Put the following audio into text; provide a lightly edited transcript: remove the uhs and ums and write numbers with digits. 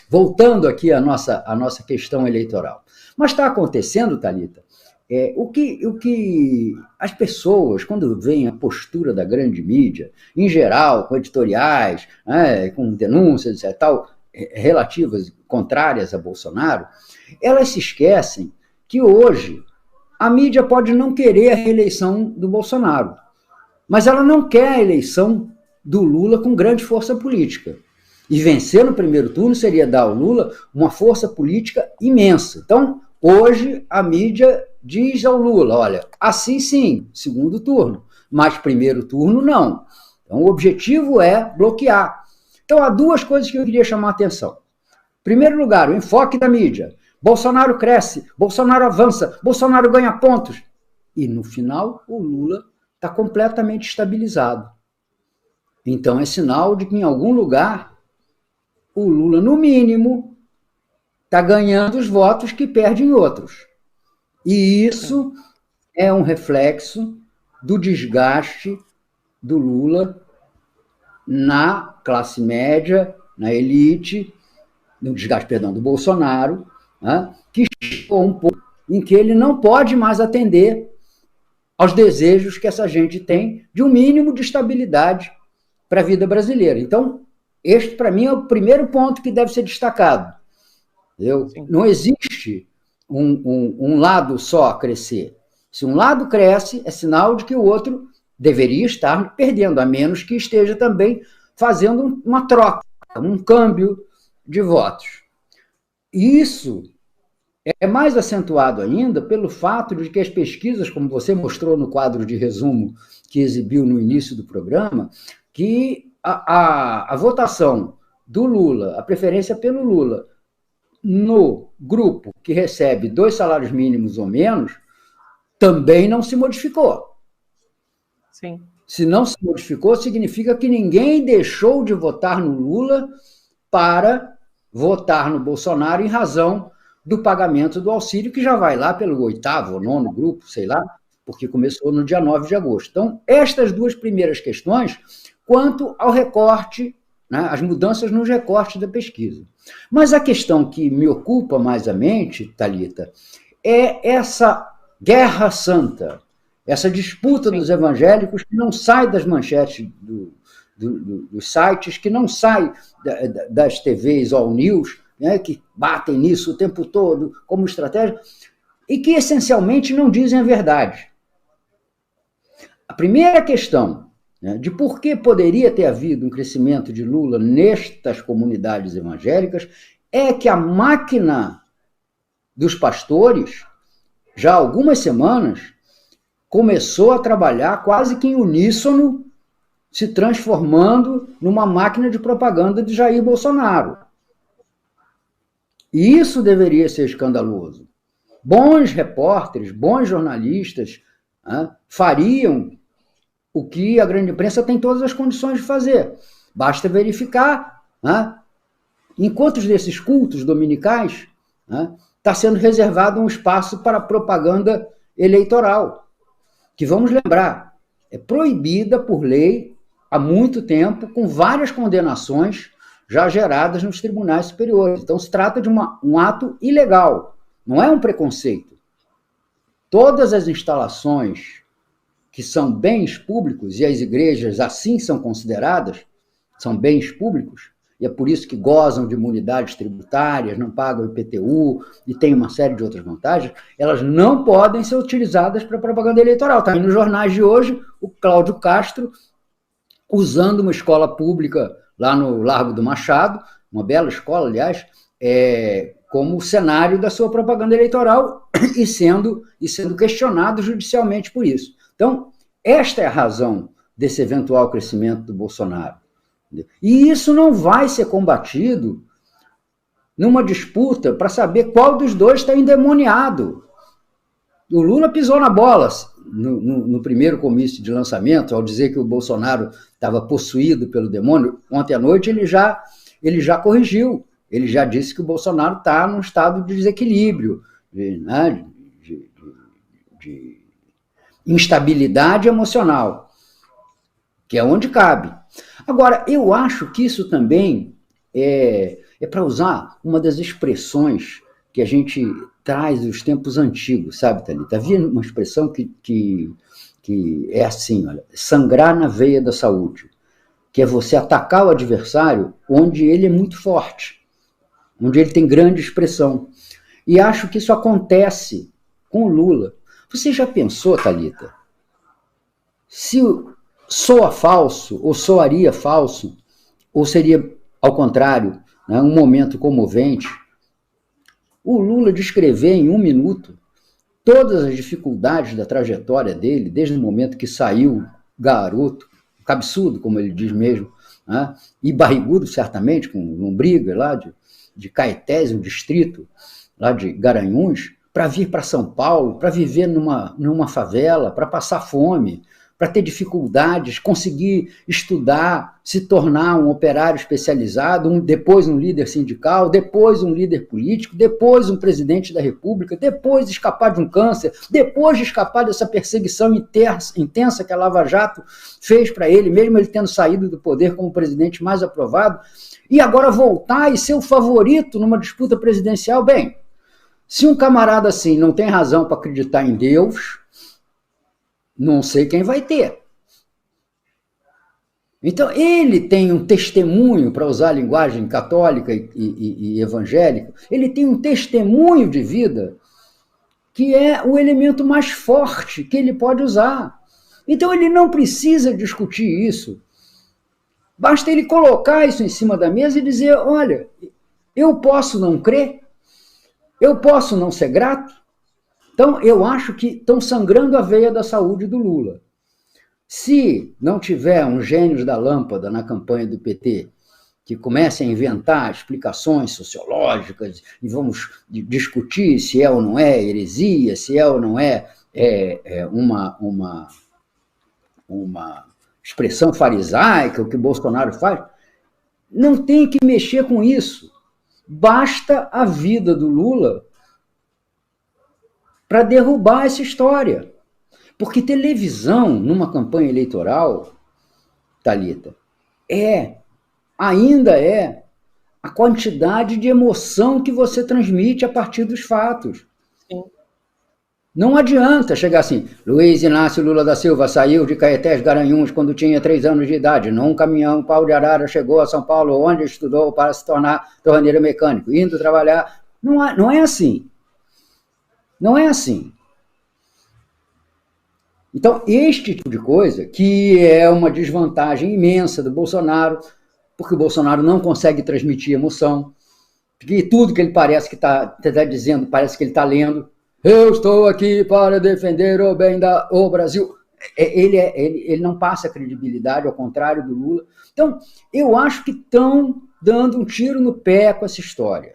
voltando aqui à nossa questão eleitoral. Mas está acontecendo, Thalita, o que as pessoas, quando veem a postura da grande mídia, em geral, com editoriais, com denúncias e tal, relativas, contrárias a Bolsonaro, elas se esquecem que hoje a mídia pode não querer a reeleição do Bolsonaro, mas ela não quer a eleição do Lula com grande força política. E vencer no primeiro turno seria dar ao Lula uma força política imensa. Então, hoje, a mídia diz ao Lula, olha, assim sim, segundo turno, mas primeiro turno não. Então, o objetivo é bloquear. Então, há duas coisas que eu queria chamar a atenção. Em primeiro lugar, o enfoque da mídia. Bolsonaro cresce, Bolsonaro avança, Bolsonaro ganha pontos. E, no final, o Lula está completamente estabilizado. Então, é sinal de que, em algum lugar, o Lula, no mínimo, está ganhando os votos que perde em outros. E isso é um reflexo do desgaste do Lula na classe média, na elite, no desgaste, perdão, do Bolsonaro, que chegou um ponto em que ele não pode mais atender aos desejos que essa gente tem de um mínimo de estabilidade para a vida brasileira. Então, este, para mim, é o primeiro ponto que deve ser destacado. Não existe um lado só a crescer. Se um lado cresce, é sinal de que o outro deveria estar perdendo, a menos que esteja também fazendo uma troca, um câmbio de votos. E isso é mais acentuado ainda pelo fato de que as pesquisas, como você mostrou no quadro de resumo que exibiu no início do programa, que a votação do Lula, a preferência pelo Lula, no grupo que recebe 2 salários mínimos ou menos, também não se modificou. Sim. Se não se modificou, significa que ninguém deixou de votar no Lula para votar no Bolsonaro em razão do pagamento do auxílio, que já vai lá pelo 8º ou 9º grupo, sei lá, porque começou no dia 9 de agosto. Então, estas duas primeiras questões, quanto ao recorte, as mudanças nos recortes da pesquisa. Mas a questão que me ocupa mais a mente, Thalita, é essa guerra santa, essa disputa dos evangélicos que não sai das manchetes dos sites, que não sai das TVs all news, que batem nisso o tempo todo como estratégia, e que essencialmente não dizem a verdade. A primeira questão de por que poderia ter havido um crescimento de Lula nestas comunidades evangélicas é que a máquina dos pastores, já há algumas semanas, começou a trabalhar quase que em uníssono, se transformando numa máquina de propaganda de Jair Bolsonaro. E isso deveria ser escandaloso. Bons repórteres, bons jornalistas fariam o que a grande imprensa tem todas as condições de fazer. Basta verificar em quantos desses cultos dominicais está sendo reservado um espaço para propaganda eleitoral, que, vamos lembrar, é proibida por lei há muito tempo, com várias condenações já geradas nos tribunais superiores. Então, se trata de um ato ilegal, não é um preconceito. Todas as instalações que são bens públicos, e as igrejas assim são consideradas, são bens públicos, e é por isso que gozam de imunidades tributárias, não pagam IPTU e tem uma série de outras vantagens, elas não podem ser utilizadas para propaganda eleitoral. Está aí nos jornais de hoje o Cláudio Castro usando uma escola pública lá no Largo do Machado, uma bela escola, aliás, como cenário da sua propaganda eleitoral e sendo questionado judicialmente por isso. Então, esta é a razão desse eventual crescimento do Bolsonaro. E isso não vai ser combatido numa disputa para saber qual dos dois está endemoniado. O Lula pisou na bola no primeiro comício de lançamento, ao dizer que o Bolsonaro estava possuído pelo demônio. Ontem à noite ele já corrigiu. Ele já disse que o Bolsonaro está num estado de desequilíbrio, de instabilidade emocional, que é onde cabe. Agora, eu acho que isso também é para usar uma das expressões que a gente traz dos tempos antigos, sabe, Thalita? Havia uma expressão que é assim, olha, sangrar na veia da saúde, que é você atacar o adversário onde ele é muito forte, onde ele tem grande expressão. E acho que isso acontece com o Lula. Você já pensou, Thalita, se soa falso, ou soaria falso, ou seria, ao contrário, né, um momento comovente, o Lula descrever em 1 minuto todas as dificuldades da trajetória dele, desde o momento que saiu garoto, cabeçudo, como ele diz mesmo, né, e barrigudo, certamente, com lombriga lá de Caetés, um distrito lá de Garanhuns, para vir para São Paulo, para viver numa favela, para passar fome, para ter dificuldades, conseguir estudar, se tornar um operário especializado, depois um líder sindical, depois um líder político, depois um presidente da República, depois escapar de um câncer, depois de escapar dessa perseguição intensa que a Lava Jato fez para ele, mesmo ele tendo saído do poder como o presidente mais aprovado, e agora voltar e ser o favorito numa disputa presidencial. Bem, se um camarada assim não tem razão para acreditar em Deus, não sei quem vai ter. Então, ele tem um testemunho, para usar a linguagem católica e evangélica, ele tem um testemunho de vida que é o elemento mais forte que ele pode usar. Então, ele não precisa discutir isso. Basta ele colocar isso em cima da mesa e dizer, olha, eu posso não crer, eu posso não ser grato. Então, eu acho que estão sangrando a veia da saúde do Lula. Se não tiver um gênio da lâmpada na campanha do PT, que comece a inventar explicações sociológicas e vamos discutir se é ou não é heresia, se é ou não é uma expressão farisaica, o que Bolsonaro faz, não tem que mexer com isso. Basta a vida do Lula para derrubar essa história. Porque televisão, numa campanha eleitoral, Thalita, ainda é a quantidade de emoção que você transmite a partir dos fatos. Sim. Não adianta chegar assim, Luiz Inácio Lula da Silva saiu de Caetés Garanhuns quando tinha 3 anos de idade, num caminhão pau de arara chegou a São Paulo, onde estudou para se tornar torneiro mecânico, indo trabalhar. Não é assim. Não é assim. Então, este tipo de coisa, que é uma desvantagem imensa do Bolsonaro, porque o Bolsonaro não consegue transmitir emoção, porque tudo que ele parece que está dizendo, parece que ele está lendo, eu estou aqui para defender o bem do Brasil. Ele não passa credibilidade, ao contrário do Lula. Então, eu acho que estão dando um tiro no pé com essa história.